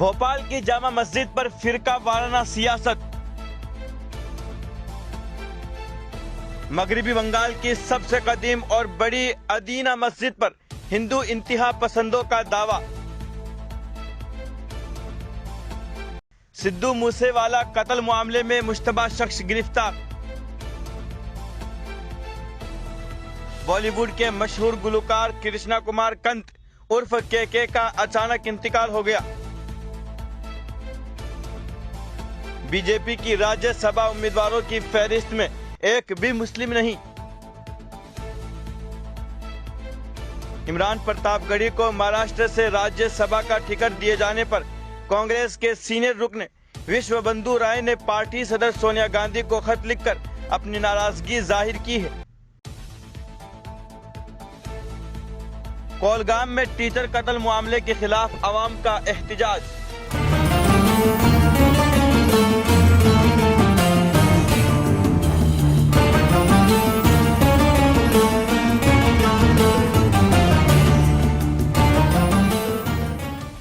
भोपाल की जामा मस्जिद पर फिरका वाराना सियासत। मगरिबी बंगाल की सबसे कदीम और बड़ी अदीना मस्जिद पर हिंदू इंतहा पसंदों का दावा। सिद्धू मूसेवाला कत्ल मामले में मुश्तबा शख्स गिरफ्तार। बॉलीवुड के मशहूर गुलकार कृष्णा कुमार कंत उर्फ के का अचानक इंतकाल हो गया। बीजेपी की राज्यसभा उम्मीदवारों की फहरिस्त में एक भी मुस्लिम नहीं। इमरान प्रतापगढ़ी को महाराष्ट्र से राज्यसभा का टिकट दिए जाने पर कांग्रेस के सीनियर रुकन विश्व बंधु राय ने पार्टी सदर सोनिया गांधी को खत लिखकर अपनी नाराजगी जाहिर की है। कोलगाम में टीचर कत्ल मामले के खिलाफ अवाम का एहतजाज।